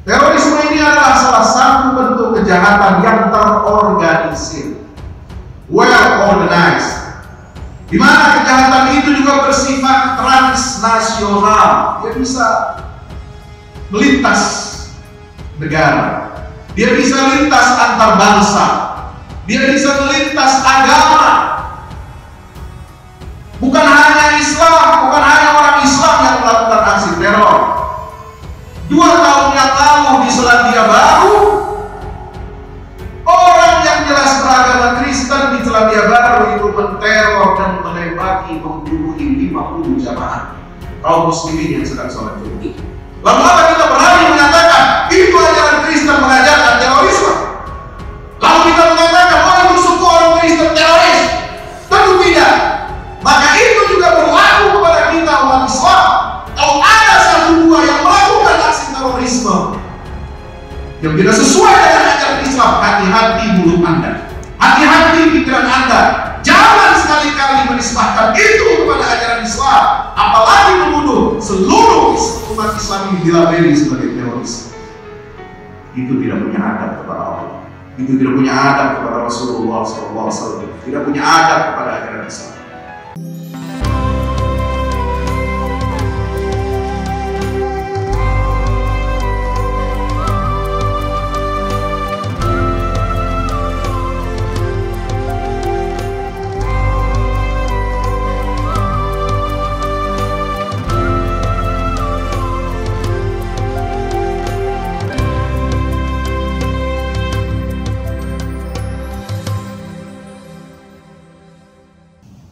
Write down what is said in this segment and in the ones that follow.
Terorisme ini adalah salah satu bentuk kejahatan yang terorganisir, well organized, di mana kejahatan itu juga bersifat transnasional. Dia bisa melintas negara, dia bisa lintas antar bangsa, dia bisa melintas agama. Bukan hanya Islam, bukan hanya orang Islam yang melakukan aksi teror. 2 tahun yang lalu di Selandia Baru, orang yang jelas beragama Kristen di Selandia Baru itu menteror dan menembaki, membunuh 50 jamaah kaum muslimin yang sedang sholat Jumat. Lalu apa kita berani mengatakan itu ajaran Kristen mengajarkan terorisme? Lalu kita mengatakan oh itu suku orang Kristen teroris? Tentu tidak. Maka itu juga berlaku kepada kita umat Islam. Kalau ada 1-2 yang melakukan aksi terorisme yang tidak sesuai dengan ajaran Islam, hati-hati mulut Anda, hati-hati pikiran Anda. Jangan sekali-kali menisbahkan itu kepada ajaran Islam, apalagi membunuh seluruh umat Islam ini dilabeli sebagai teroris. Itu tidak punya adab kepada Allah, itu tidak punya adab kepada Rasulullah SAW, tidak punya adab kepada ajaran Islam.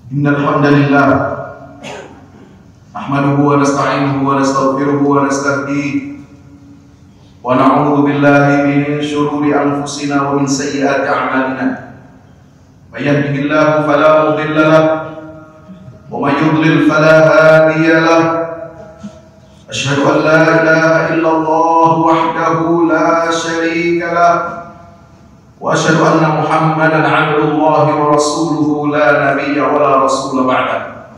Innal hamdalillah nahmaduhu wa nasta'inuhu wa nastaghfiruhu wa nastahdihi wa na'udzu billahi min shururi anfusina wa min sayyiati a'malina. May yahdihillahu fala mudilla lahu wa may yudlil fala hadiya lahu. Asyhadu an la ilaha illallah wahdahu la syarika lahu وأشهد أن محمدا عبد الله ورسوله لا نبي ولا رسول بعده.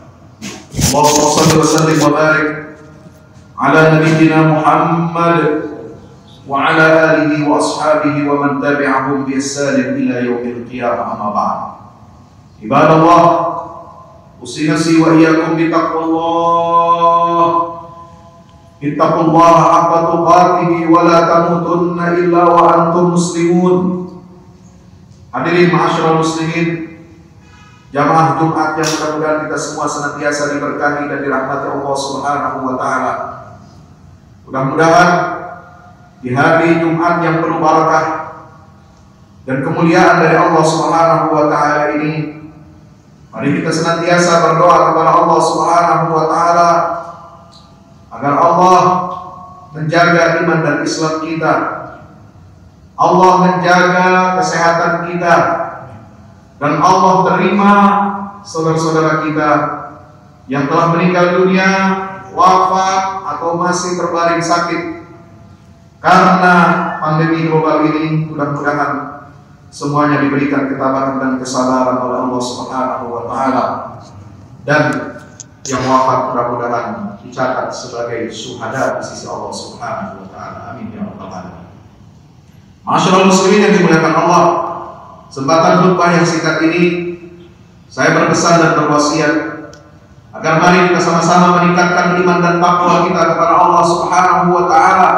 اللهم صل وسلم وبارك على نبينا محمد وعلى آله وأصحابه ومن تبعهم بإحسان إلى يوم القيامة. أما بعد، عباد الله، أوصي نفسي وإياكم بتقوى الله. اتقوا الله حق تقاته ولا تموتن إلا وأنتم مسلمون. Hadirin ma'asyiral muslimin, jamaah Jumat yang mudah-mudahan kita semua senantiasa diberkahi dan dirahmati Allah Subhanahu wa taala. Mudah-mudahan di hari Jumat yang penuh barakah dan kemuliaan dari Allah Subhanahu wa taala ini, mari kita senantiasa berdoa kepada Allah Subhanahu wa taala agar Allah menjaga iman dan Islam kita, Allah menjaga kesehatan kita, dan Allah terima saudara-saudara kita yang telah meninggal dunia, wafat atau masih terbaring sakit karena pandemi global ini. Mudah-mudahan semuanya diberikan ketabahan dan kesabaran oleh Allah Subhanahu wa taala, dan yang wafat mudah-mudahan dicatat sebagai syuhada di sisi Allah Subhanahu wa taala. Amin ya rabbal alamin. Masyaallah muslimin yang dimuliakan Allah, kesempatan khutbah yang singkat ini saya berpesan dan berwasiat agar mari kita sama-sama meningkatkan iman dan takwa kita kepada Allah Subhanahu wa taala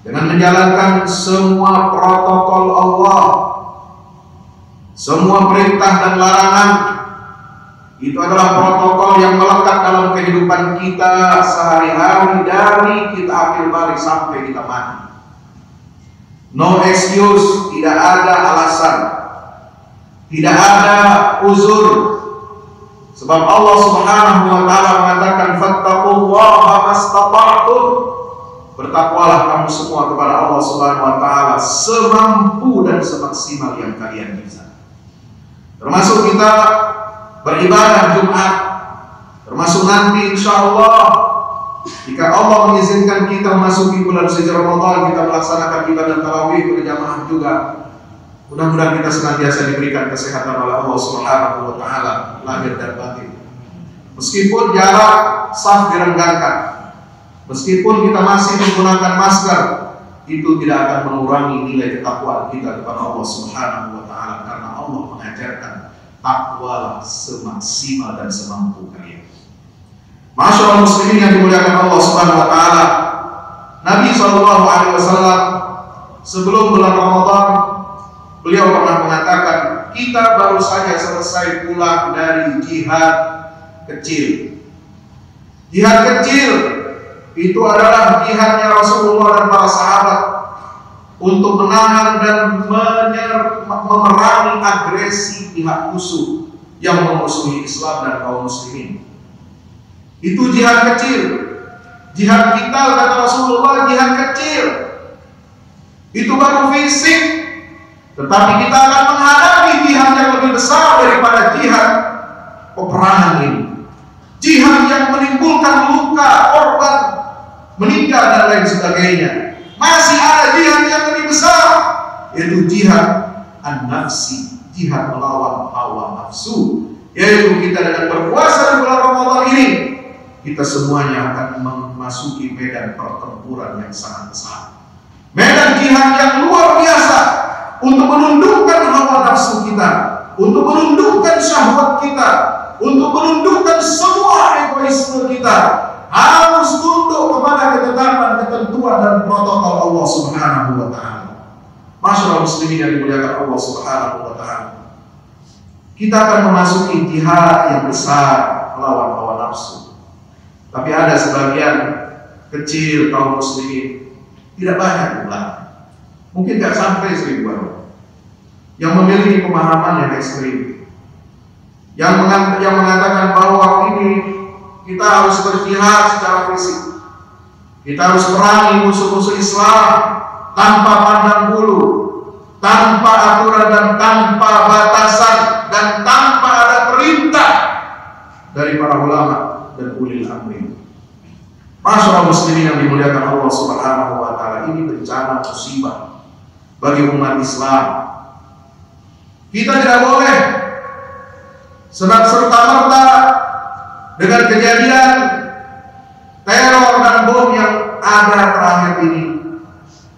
dengan menjalankan semua protokol Allah, semua perintah dan larangan. Itu adalah protokol yang melekat dalam kehidupan kita sehari-hari dari kita akil balik sampai kita mati. No excuse, tidak ada alasan, tidak ada uzur. Sebab Allah Subhanahu wa taala mengatakan fattaqullaha mastata'tum. Bertakwalah kamu semua kepada Allah Subhanahu wa taala semampu dan semaksimal yang kalian bisa. Termasuk kita beribadah Jumat, termasuk nanti insyaallah jika Allah mengizinkan kita memasuki bulan suci Ramadan, kita melaksanakan ibadah tarawih berjamaah juga. Mudah-mudahan kita senantiasa diberikan kesehatan oleh Allah Subhanahu wa taala lahir dan batin. Meskipun jarak saf direnggangkan, Meskipun kita masih menggunakan masker, itu tidak akan mengurangi nilai ketakwaan kita kepada Allah Subhanahu wa Ta'ala, karena Allah mengajarkan takwalah semaksimal dan semampu kalian. Masyaallah muslimin yang dimuliakan Allah Subhanahu wa Ta'ala, Nabi SAW sebelum bulan Ramadan beliau pernah mengatakan, kita baru saja selesai pulang dari jihad kecil. Jihad kecil itu adalah jihadnya Rasulullah dan para sahabat untuk menahan dan memerangi agresi pihak musuh yang memusuhi Islam dan kaum muslimin. Itu jihad kecil. Jihad kita, kata Rasulullah, jihad kecil. Itu baru fisik. Tetapi kita akan menghadapi jihad yang lebih besar daripada jihad peperangan ini. Jihad yang menimbulkan luka, korban, meninggal dan lain sebagainya. Masih ada jihad yang lebih besar, yaitu jihad an-nafsi, jihad melawan hawa nafsu, yaitu kita dengan berpuasa di bulan Ramadan ini, kita semuanya akan memasuki medan pertempuran yang sangat besar. Medan jihad yang luar biasa untuk menundukkan hawa nafsu kita, untuk menundukkan syahwat kita, untuk menundukkan semua egoisme kita, harus tunduk kepada ketetapan, ketentuan dan protokol Allah Subhanahu wa Ta'ala. Masyaallah muslimin yang dimuliakan Allah Subhanahu wa Ta'ala, kita akan memasuki jihad yang besar melawan hawa nafsu. Tapi ada sebagian kecil kaum muslimin, tidak banyak jumlah, mungkin tidak sampai 1000 orang, yang memiliki pemahaman yang ekstrim, yang mengatakan bahwa ini kita harus berjihad secara fisik, kita harus perangi musuh-musuh Islam tanpa pandang bulu, tanpa aturan dan tanpa batasan, dan tanpa ada perintah dari para ulama dan ulil amri. Masyaallah muslimin yang dimuliakan Allah Subhanahu wa Ta'ala, ini bencana musibah bagi umat Islam. Kita tidak boleh serta-merta dengan kejadian teror dan bom yang ada terakhir ini,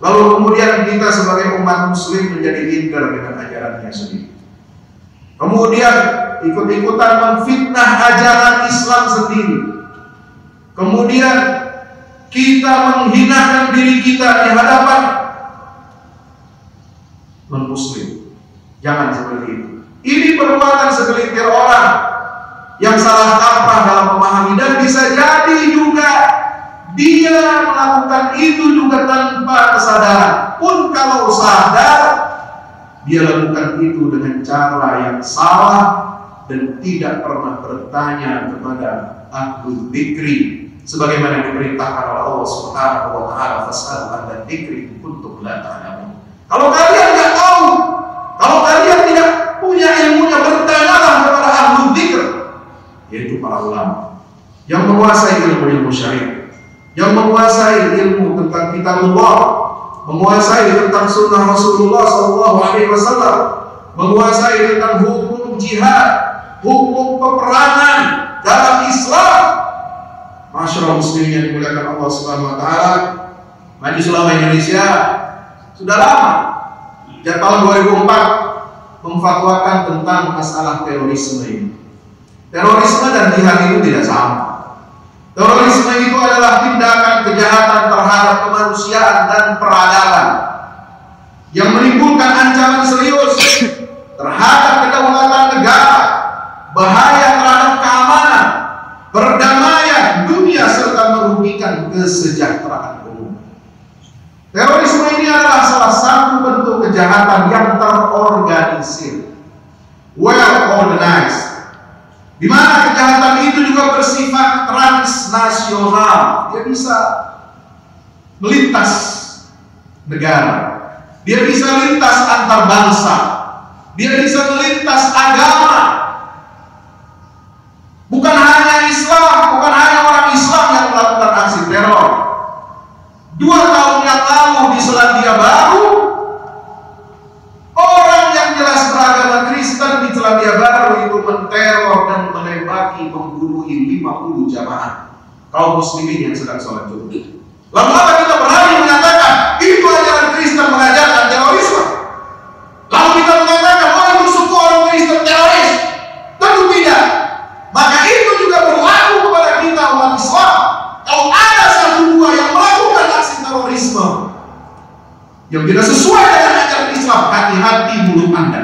lalu kemudian kita sebagai umat muslim menjadi minder dengan ajarannya sendiri, kemudian ikut-ikutan memfitnah ajaran Islam sendiri, kemudian kita menghinakan diri kita di hadapan non-muslim. Jangan seperti itu. Ini perbuatan segelintir orang yang salah kaprah dalam memahami, dan bisa jadi juga dia melakukan itu juga tanpa kesadaran. Pun kalau sadar, dia lakukan itu dengan cara yang salah dan tidak pernah bertanya kepada ahlul dzikri, sebagaimana diperintahkan oleh Allah Subhanahu wa Ta'ala, fas'alu ahla dzikri kuntum la ta'lamun. Kalau kalian nggak tahu, kalau kalian tidak punya ilmunya, bertanyalah kepada ahlul dzikr, yaitu para ulama yang menguasai ilmu syariat, yang menguasai ilmu tentang kitabullah, menguasai tentang sunnah Rasulullah SAW, menguasai tentang hukum jihad, hukum peperangan dalam Islam. Masyaallah muslimin yang dimuliakan Allah Subhanahu wa Ta'ala, Majelis Ulama Indonesia sudah lama, sejak tahun 2004, memfatwakan tentang masalah terorisme ini. Terorisme dan jihad itu tidak sama. Terorisme itu adalah tindakan kejahatan terhadap kemanusiaan dan peradaban yang menimbulkan ancaman serius terhadap kedaulatan negara, bahaya terhadap keamanan, perdamaian dunia, serta merugikan kesejahteraan umum. Terorisme ini adalah salah satu bentuk kejahatan yang terorganisir, well organized, di mana kejahatan itu juga bersifat transnasional. Dia bisa melintas negara, dia bisa lintas antar bangsa, dia bisa melintas agama. Bukan hanya Islam, bukan hanya orang Islam yang melakukan aksi teror. 2 tahun yang lalu di Selandia Baru, orang yang jelas beragama Kristen di Selandia Baru itu menteror dan menembaki, membunuh 50 jamaah. kaum muslimin yang sedang sholat Jumat. Lama-lama kita berani mengatakan itu ajaran Kristen mengajarkan terorisme. Lalu kita mengatakan itu suku orang Kristen teroris. Tentu tidak. Maka itu juga berlaku kepada kita umat Islam. Kalau ada satu dua yang melakukan aksi terorisme yang tidak sesuai dengan ajaran Islam, hati-hati mulut Anda,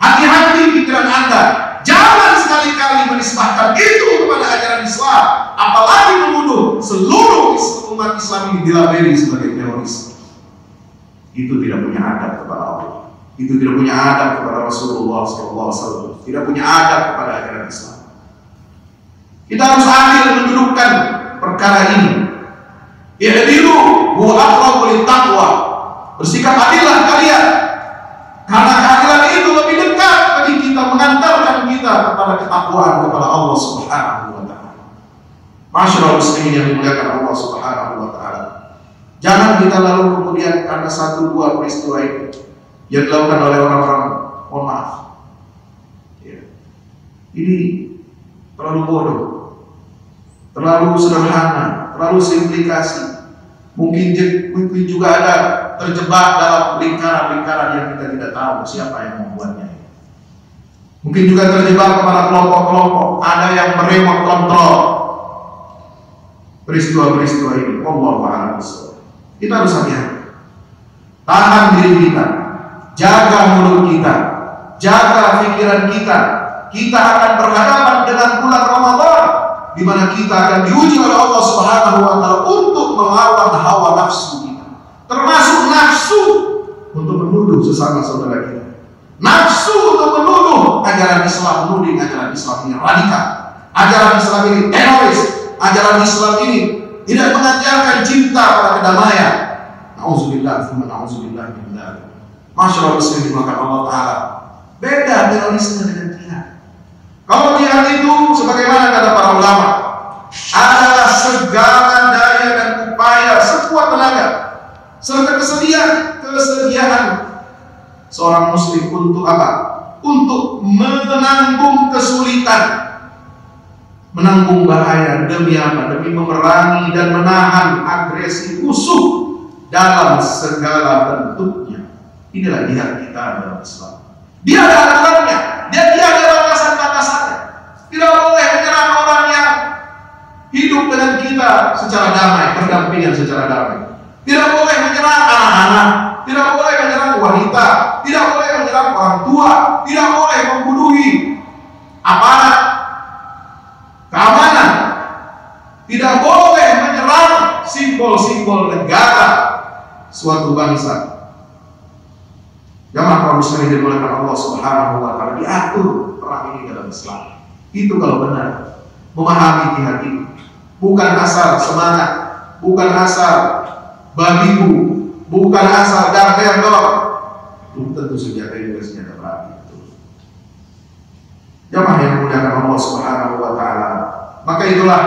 hati-hati pikiran Anda. Jangan sekali-kali menisbahkan itu kepada ajaran Islam, apalagi menuduh seluruh umat Islam ini dilabeli sebagai teroris. Itu tidak punya adab kepada Allah, itu tidak punya adab kepada Rasulullah SAW, tidak punya adab kepada ajaran Islam. Kita harus adil mendudukkan perkara ini. I'dilu huwa aqrabu littaqwa. Bersikap adillah kalian, karena keadilan itu lebih dekat bagi kita, mengantarkan kita kepada ketakwaan kepada Allah Subhanahu wa taala. Masyaallah muslimin yang dimuliakan Allah Subhanahu wa taala. Jangan kita lalu kemudian karena satu dua peristiwa itu yang dilakukan oleh orang-orang, mohon maaf, ya, ini terlalu bodoh, terlalu sederhana, terlalu simplikasi. Mungkin juga ada terjebak dalam lingkaran-lingkaran yang kita tidak tahu siapa yang membuatnya. Mungkin juga terjebak kepada kelompok-kelompok, ada yang meremote kontrol peristiwa-peristiwa ini. Wallahu a'lam bishawab. Kita harus hati-hati. Tahan diri kita, jaga mulut kita, jaga pikiran kita. Kita akan berhadapan dengan bulan Ramadan, di mana kita akan diuji oleh Allah Subhanahu wa taala untuk melawan hawa nafsu kita. Termasuk nafsu untuk menuduh sesama saudara kita. Nafsu untuk menuduh ajaran Islam, menuding ajaran Islam ini radikal. Ajaran Islam ini teroris. Ajaran Islam ini tidak mengajarkan cinta pada kedamaian. Nauzubillah, tsumma nauzubillah min dzalik. Masyaallah muslimin dimakan Allah taala. Beda terorisme dengan jihad. Kalau jihad itu sebagaimana kata para ulama adalah segala daya dan upaya sekuat tenaga serta kesediaan seorang muslim untuk apa? Untuk menanggung kesulitan, menanggung bahaya demi apa? Demi memerangi dan menahan agresi musuh dalam segala bentuknya. Inilah jihad kita dalam Islam. Dia ada aturannya, dia ada batasan-batasannya. Tidak boleh menyerang orang yang hidup dengan kita secara damai, berdampingan secara damai. Tidak boleh menyerang anak-anak, tidak boleh menyerang wanita, tidak boleh menyerang orang tua, tidak boleh membunuhi aparat keamanan, tidak boleh menyerang simbol-simbol negara suatu bangsa. Jamaah kaum muslimin dimuliakan Allah Subhanahu wa taala, diatur perang ini dalam Islam. Itu kalau benar memahami jihad ini, bukan asal semangat, bukan asal babibu, bukan asal dar-der. Belum tentu senjata juga senjata perang. Jamaah yang dimuliakan Allah Subhanahu wa taala. Maka itulah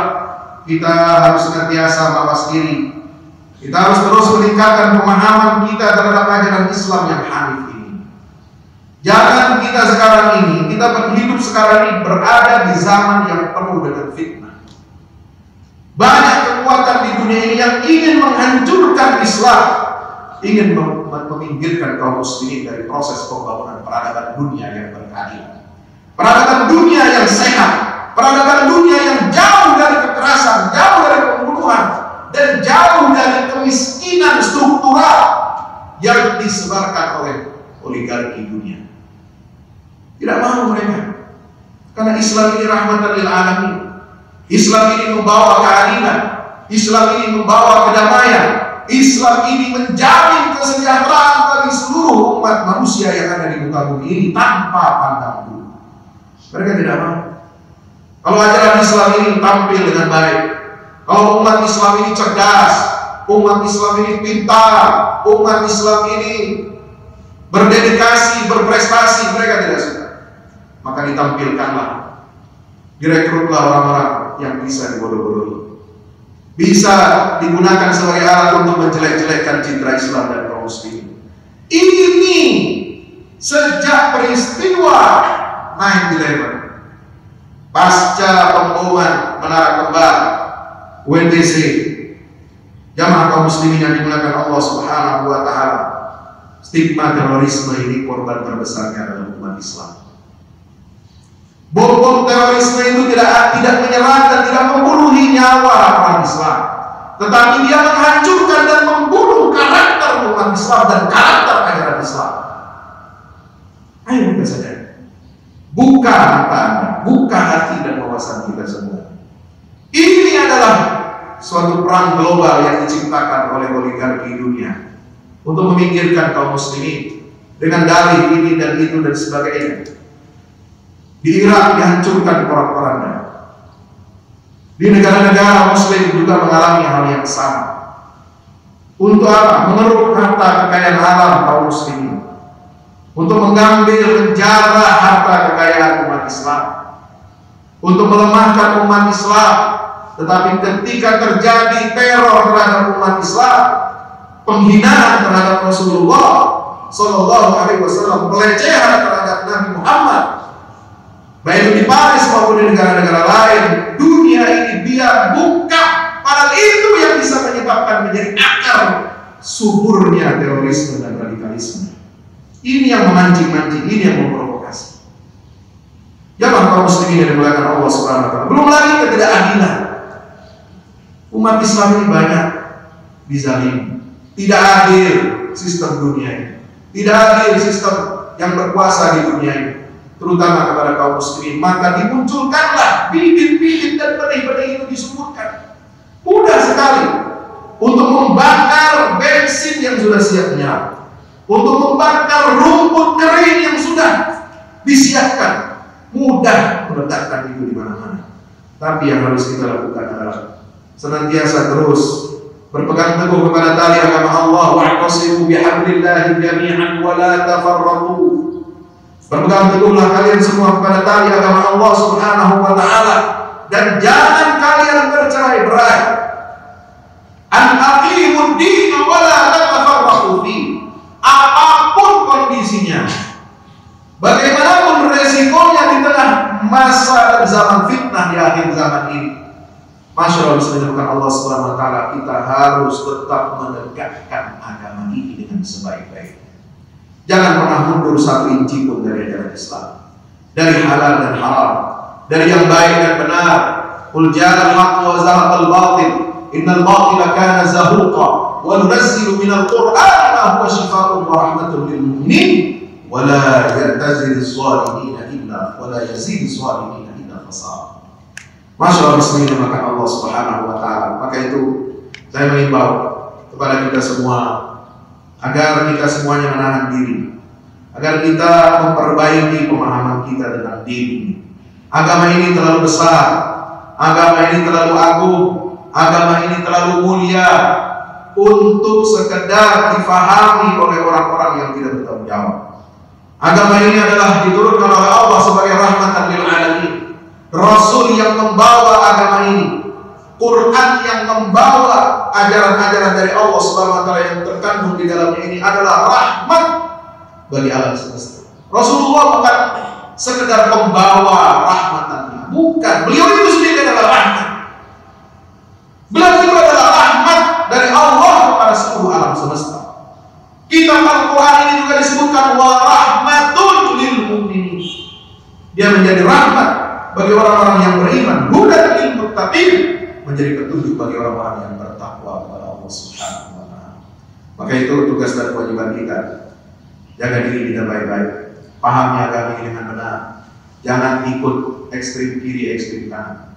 kita harus senantiasa mawas diri. Kita harus terus meningkatkan pemahaman kita terhadap ajaran Islam yang hanif ini. Jangan kita sekarang ini, kita hidup sekarang ini berada di zaman yang penuh dengan fitnah. Banyak kekuatan di dunia ini yang ingin menghancurkan Islam, ingin meminggirkan kaum muslimin dari proses pembangunan peradaban dunia yang berkeadilan, peradaban dunia yang sehat, peradaban dunia yang jauh dari kekerasan, jauh dari pembunuhan, dan jauh dari kemiskinan struktural yang disebarkan oleh oligarki dunia. Tidak mau mereka, karena Islam ini rahmatan lil alamin. Islam ini membawa keadilan, Islam ini membawa kedamaian, Islam ini menjamin kesejahteraan bagi seluruh umat manusia yang ada di muka bumi ini tanpa pandang bulu. Mereka tidak mau. Kalau ajaran Islam ini tampil dengan baik, kalau umat Islam ini cerdas, umat Islam ini pintar, umat Islam ini berdedikasi, berprestasi, mereka tidak suka. Maka ditampilkanlah, direkrutlah orang-orang yang bisa dibodoh-bodohi, bisa digunakan sebagai alat untuk menjelek-jelekkan citra Islam dan kaum muslimin. Ini sejak peristiwa 9/11, pasca pemboman Menara Kembar UNTC, jamaah kaum muslimin yang dimuliakan Allah Subhanahu wa taala, stigma terorisme ini korban terbesarnya adalah umat Islam. Bom terorisme itu tidak menyerang dan tidak membunuhi nyawa orang Islam, tetapi dia menghancurkan dan membunuh karakter umat Islam dan karakter ajaran Islam. Ayo kita sadari, buka mata Anda, buka hati dan wawasan kita semua. Ini adalah suatu perang global yang diciptakan oleh oligarki dunia untuk meminggirkan kaum muslimin dengan dalih ini dan itu dan sebagainya. Di Irak dihancurkan porak-poranda. Di negara-negara muslim juga mengalami hal yang sama. Untuk apa? Mengeruk harta kekayaan alam kaum muslimin, untuk mengambil, menjara harta kekayaan umat Islam, untuk melemahkan umat Islam. Tetapi ketika terjadi teror terhadap umat Islam, penghinaan terhadap Rasulullah Sallallahu Alaihi Wasallam, pelecehan terhadap Nabi Muhammad, baik di Paris maupun di negara-negara lain, dunia ini dia buka. Padahal itu yang bisa menyebabkan menjadi akar suburnya terorisme dan radikalisme. Ini yang memancing-mancing, ini yang memprovokasi. Jamaah kaum muslimin yang dimuliakan Allah Subhanahu wa taala. Belum lagi ketidakadilan. Umat Islam ini banyak dizalimi. Tidak adil sistem dunia ini. Tidak adil sistem yang berkuasa di dunia ini, terutama kepada kaum muslimin. Maka dimunculkanlah bibit-bibit dan benih-benih itu disuburkan. Mudah sekali untuk membakar bensin yang sudah siap menyala, untuk membakar rumput kering yang sudah disiapkan. Mudah meletakkan itu di mana-mana. Tapi yang harus kita lakukan adalah senantiasa terus berpegang teguh kepada tali agama Allah, wa'tasimu bihablillahi jami'an wa la tafarraqu. Berpegang teguhlah kalian semua kepada tali agama Allah Subhanahu wa taala dan jangan kalian bercerai-berai. An aqimud din wa la tatafarraqu fi. Apapun kondisinya, bagaimanapun resikonya di tengah masa dan zaman fitnah di akhir zaman ini, Masya Allah, bismillah Allah Subhanahu wa taala, kita harus tetap menegakkan agama ini dengan sebaik-baiknya. Jangan pernah mundur satu inci pun dari ajaran Islam, dari halal dan haram, dari yang baik dan benar. Qul ja'al haqq wa zahaqal batil, innal batila kana zahuqa, wa nunazzilu minal qur'ani ma huwa shifaa'un wa rahmatun lil mu'minin, wa la yantaziluz zalimina illa wa la yaziduz zalimina illa khasara. Masya Allah, bismillah maka Allah Subhanahu wa taala. Maka itu saya mengimbau kepada kita semua agar kita semuanya menahan diri, agar kita memperbaiki pemahaman kita tentang diri. Agama ini terlalu besar, agama ini terlalu agung, agama ini terlalu mulia untuk sekedar difahami oleh orang-orang yang tidak bertanggung jawab. Agama ini adalah diturunkan oleh Allah sebagai rahmatan lil alamin. Rasul yang membawa agama ini, Quran yang membawa ajaran-ajaran dari Allah Subhanahu wa taala yang terkandung di dalamnya ini adalah rahmat bagi alam semesta. Rasulullah bukan sekedar pembawa rahmatan, bukan. Beliau itu sendiri adalah rahmat. Beliau itu adalah rahmat dari Allah kepada seluruh alam semesta. Kitab Al-Quran ini juga disebutkan wa rahmatun lil mu'minin. Dia menjadi rahmat bagi orang-orang yang beriman, hudan lil muttaqin, menjadi petunjuk bagi orang-orang yang bertakwa kepada Allah Subhanahu wa taala. Maka itu tugas dan kewajiban kita. Jaga diri kita baik-baik, pahami agama ini dengan benar. Jangan ikut ekstrim kiri, ekstrim kanan.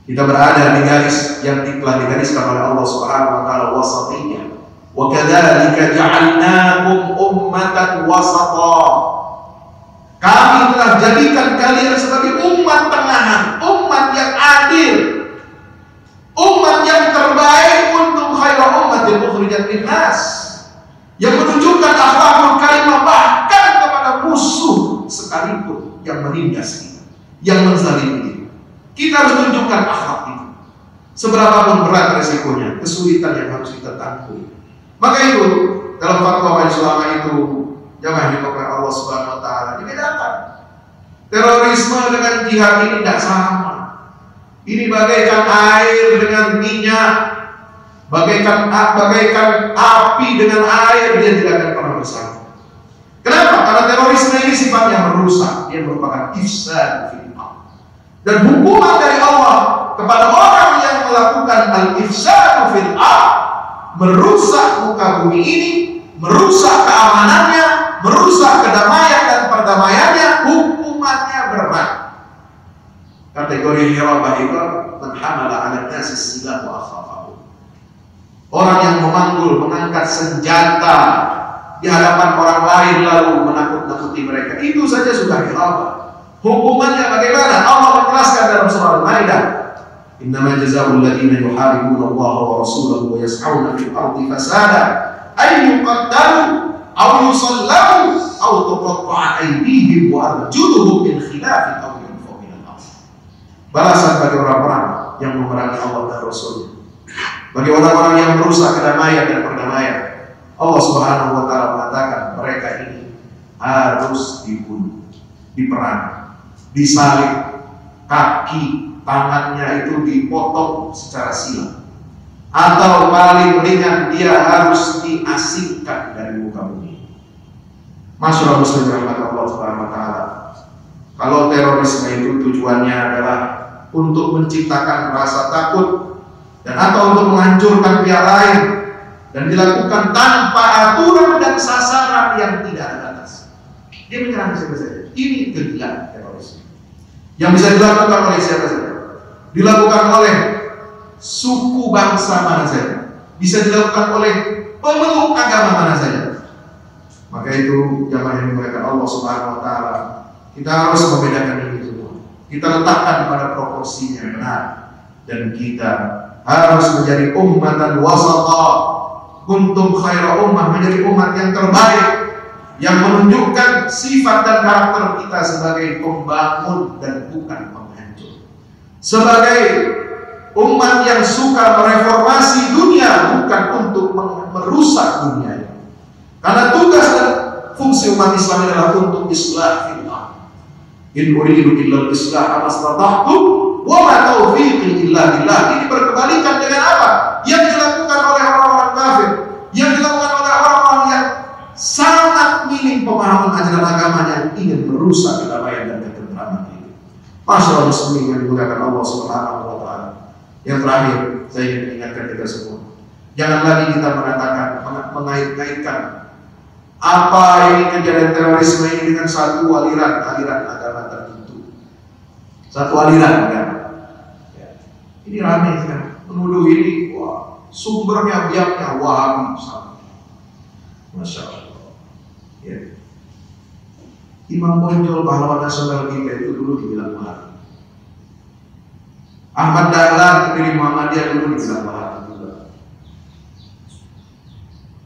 Kita berada di garis yang telah digariskan oleh Allah Subhanahu wa taala, wasatiyah. Wa kadzalika ja'alnakum ummatan wasata. Kami telah jadikan kalian sebagai umat tengahan, umat yang adil, umat yang terbaik untuk khairu ummatin ukhrijat linnas, yang menunjukkan akhlakul karimah bahkan kepada musuh sekalipun yang menindas kita, yang menzalimi kita. Kita harus tunjukkan akhlak itu. Seberapapun berat resikonya, kesulitan yang harus kita tanggung. Maka itu dalam fatwa majelis ulama itu, jangan dilakukan Allah Subhanahu wa taala. Dibedakan. Terorisme dengan jihad ini tidak sama. Ini bagaikan air dengan minyak, bagaikan api dengan air, dia tidak akan pernah bersatu. Kenapa? Karena terorisme ini sifatnya merusak, dia merupakan ifsad fil ardh. Dan hukuman dari Allah kepada orang yang melakukan al-ifsad fil ardh, merusak muka bumi ini, merusak keamanannya, merusak kedamaian dan perdamaiannya, hukumannya berat. Kategori hirabah itu man hamala 'ala nasi silah wa akhafahu. Orang yang memanggul, mengangkat senjata di hadapan orang lain lalu menakut-nakuti mereka, itu saja sudah hirabah. Hukumannya bagaimana? Allah menjelaskan dalam surah Al-Maidah, innama jazaa'ul ladzina yuharibuna Allah wa rasulahu wa yas'auna fil ardi fasada ay yuqaddaru aw yusallamu aw tuqatta'a aydihim wa arjuluhum min khilafin aw yunfaw min al-ardh. Balasan bagi orang-orang yang memerangi Allah dan Rasulnya, bagi orang-orang yang merusak kedamaian dan perdamaian. Allah Subhanahu wa taala mengatakan mereka ini harus dibunuh, diperangi, disalib, kaki tangannya itu dipotong secara silang, atau paling ringan dia harus diasingkan dari muka bumi. Masyaallah muslim rahmat Allah Subhanahu wa taala. Kalau terorisme itu tujuannya adalah untuk menciptakan rasa takut dan atau untuk menghancurkan pihak lain dan dilakukan tanpa aturan dan sasaran yang tidak ada batas, dia menyerang siapa saja. Ini kegilaan terorisme yang bisa dilakukan oleh siapa saja. Dilakukan oleh suku bangsa mana saja, bisa dilakukan oleh pemeluk agama mana saja. Maka itu jamaah yang dimuliakan Allah Subhanahu wa taala, kita harus membedakan ini semua. Kita letakkan pada proporsinya yang benar, dan kita harus menjadi ummatan wasata, kuntum khaira ummah, menjadi umat yang terbaik, yang menunjukkan sifat dan karakter kita sebagai pembangun dan bukan penghancur, sebagai umat yang suka mereformasi dunia bukan untuk merusak dunia. Karena tugas dan fungsi umat Islam adalah untuk islah fil ardh. In uridu illa al-islah mastata'tu wa ma taufiqi illa billah. Ini berkebalikan dengan apa yang dilakukan oleh orang-orang kafir, yang dilakukan oleh orang-orang yang sangat minim pemahaman ajaran agamanya, yang ingin merusak kedamaian dan ketentraman ini. Masyaallah muslimin yang dimuliakan Allah Subhanahu wa taala. Yang terakhir, saya ingin mengingatkan kita semua, jangan lagi kita mengait-ngaitkan apa ini kejadian terorisme ini dengan satu aliran agama tertentu, satu aliran agama. Ya. Ini ramai kan, menuduh ini, wah, sumbernya biangnya Wahabi, Masya Allah. Ya. Imam Bonjol pahlawan nasional kita itu dulu dibilang Wahabi. Ahmad Dahlan pendiri Muhammadiyah dulu dibilang Wahabi juga.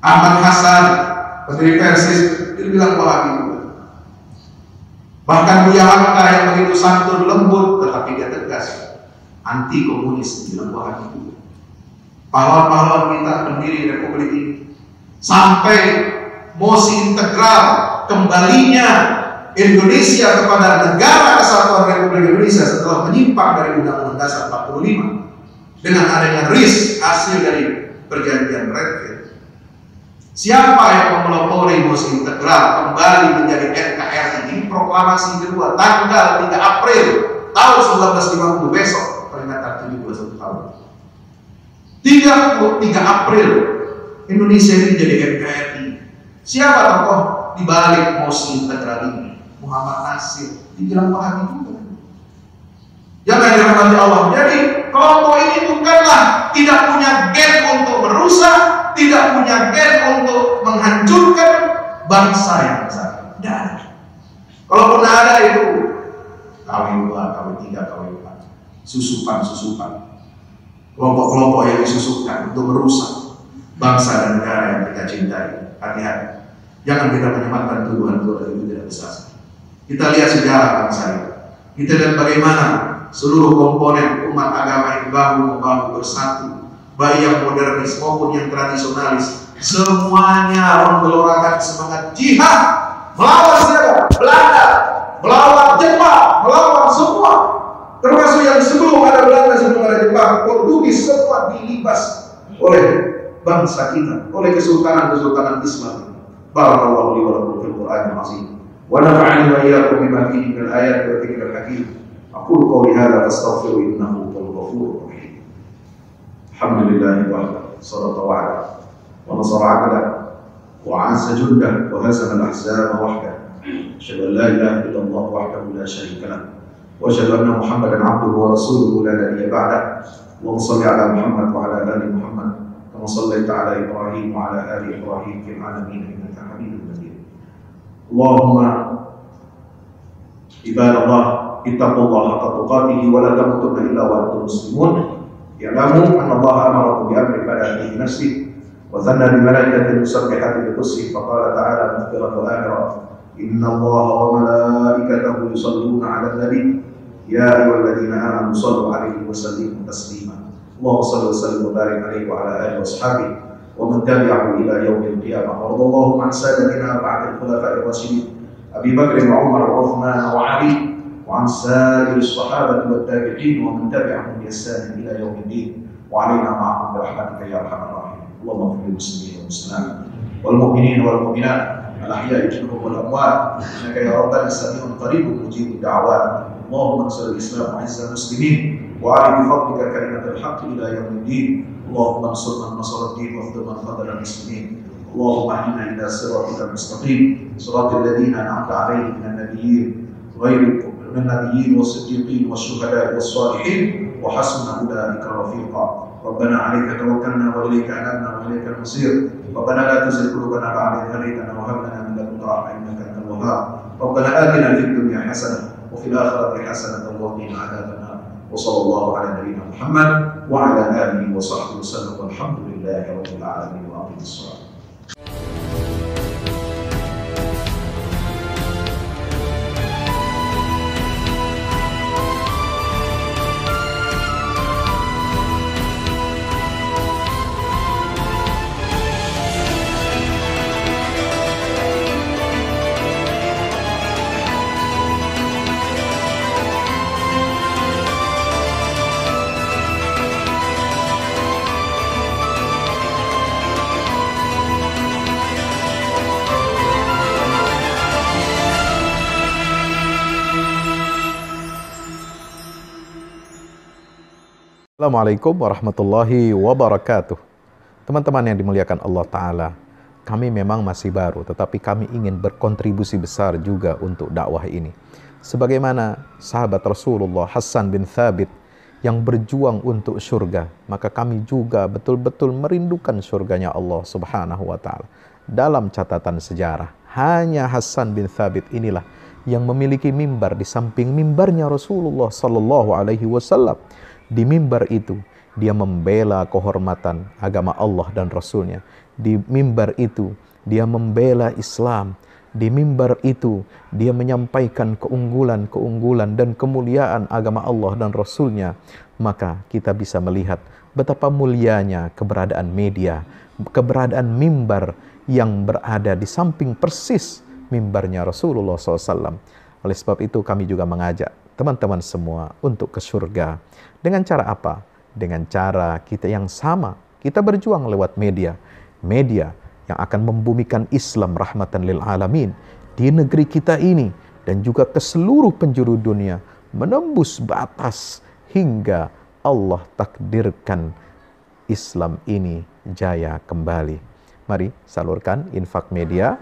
Ahmad Hasan pendiri Persis dibilang Wahabi juga. Bahkan Buya Hamka yang begitu santun lembut tetapi dia tegas anti komunis dibilang Wahabi juga. Pahlawan-pahlawan kita pendiri Republik ini, sampai mosi integral kembalinya Indonesia kepada negara kesatuan Republik Indonesia setelah menyimpang dari Undang-Undang Dasar 45 dengan adanya RIS hasil dari perjanjian Redfield. Siapa yang memelopori mosi integral kembali menjadi NKRI? Ini proklamasi kedua tanggal 3 April tahun 1950, besok peringatan 71 tahun. 33 April Indonesia ini jadi NKRI. Siapa tokoh di balik mosi integral ini? Muhammad Nasir, dibilang Wahabi juga. Jangan dirahmati Allah. Jadi kelompok ini bukanlah tidak punya gen untuk merusak, tidak punya gen untuk menghancurkan bangsa yang besar. Tidak ada. Kalaupun ada itu kawin 2, kawin 3, kawin 4, susupan. Kelompok-kelompok yang disusupkan untuk merusak bangsa dan negara yang kita cintai. Hati-hati. Jangan kita menyematkan tuduhan-tuduhan itu tidak besar. Kita lihat sejarah bangsa ini. Kita lihat bagaimana seluruh komponen umat agama ini bahu-membahu bersatu, baik yang modernis maupun yang tradisionalis, semuanya menggelorakan semangat jihad melawan siapa? Belanda, melawan Jepang, melawan semua Termasuk yang sebelum ada Belanda, sebelum ada Jepang, Portugis, semua dilibas oleh bangsa kita, oleh kesultanan-kesultanan Islam. Barakallahu li wa lakum fil Qur'anil azim. Wa nafa'ani wa iyyakum bima fihi minal ayati wa dzikril hakim. Aqulu qawli hadza fastaghfiru innahu huwal ghafurur rahim. Alhamdulillahi wahdahu, sadaqa wa'ada, wa nasara 'abdahu, wa 'azza jundahu, wa hazama al-ahzaba wahdahu. Asyhadu an la ilaha illallah wahdahu la syarika lahu. وأشهد أن محمدا عبده ورسوله لا نبي بعده. اللهم صل على محمد وعلى آل محمد كما صليت على إبراهيم وعلى آل إبراهيم في العالمين إنك حميد مجيد. اللهم عباد الله اتقوا الله حق تقاته ولا تموتن إلا وأنتم مسلمون. اعلموا أن الله أمركم بأمر بدأ به نفسه وثنى بملائكة المسبحة بقدسه فقال تعالى مخبرا وآمرا إن الله وملائكته يصلون على النبي يا أيها الذين آمنوا صلوا عليه وسلموا تسليما. اللهم صل وسلم وبارك عليه وعلى آله وأصحابه ومن تبعه إلى يوم القيامة. وارض اللهم عن سادتنا بعد الخلفاء الراشدين أبي بكر وعمر وعثمان وعلي وعن سائر الصحابة والتابعين ومن تبعهم بإحسان إلى يوم الدين وعلينا معهم برحمتك يا أرحم الراحمين. اللهم اغفر للمسلمين والمسلمات والمؤمنين والمؤمنات الأحياء منهم والأموات إنك يا ربنا سميع قريب مجيب الدعوات. اللهم انصر الإسلام وعز المسلمين وأعل بفضلك كلمة الحق إلى يوم الدين. اللهم انصر من نصر الدين واخذل من خذل المسلمين. اللهم اهدنا إلى صراطك المستقيم صراط الذين أنعمت عليهم من النبيين والصديقين والشهداء والصالحين وحسن أولئك رفيقا. ربنا عليك توكلنا وإليك أنبنا وإليك المصير. ربنا لا تزغ قلوبنا بعد إذ هديتنا وهب لنا من لدنك رحمة إنك أنت الوهاب. ربنا آتنا في الدنيا حسنة وفي الآخرة حسنة وقنا عذاب النار. وصلى الله على نبينا محمد وعلى آله وصحبه وسلم والحمد لله رب العالمين وأقم الصلاة. Assalamualaikum warahmatullahi wabarakatuh. Teman-teman yang dimuliakan Allah Ta'ala, kami memang masih baru, tetapi kami ingin berkontribusi besar juga untuk dakwah ini. Sebagaimana sahabat Rasulullah Hassan bin Thabit yang berjuang untuk surga, maka kami juga betul-betul merindukan surganya Allah Subhanahu wa Ta'ala. Dalam catatan sejarah, hanya Hassan bin Thabit inilah yang memiliki mimbar di samping mimbarnya Rasulullah Sallallahu Alaihi Wasallam. Di mimbar itu dia membela kehormatan agama Allah dan Rasulnya. Di mimbar itu dia membela Islam. Di mimbar itu dia menyampaikan keunggulan dan kemuliaan agama Allah dan Rasulnya. Maka kita bisa melihat betapa mulianya keberadaan media, keberadaan mimbar yang berada di samping persis mimbarnya Rasulullah SAW. Oleh sebab itu kami juga mengajak teman-teman semua untuk ke surga. Dengan cara apa? Dengan cara kita yang sama. Kita berjuang lewat media. Media yang akan membumikan Islam rahmatan lil alamin di negeri kita ini dan juga ke seluruh penjuru dunia, menembus batas hingga Allah takdirkan Islam ini jaya kembali. Mari salurkan infak media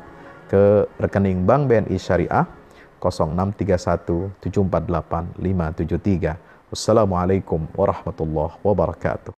ke rekening Bank BNI Syariah 0631 748 573. Wassalamualaikum warahmatullahi wabarakatuh.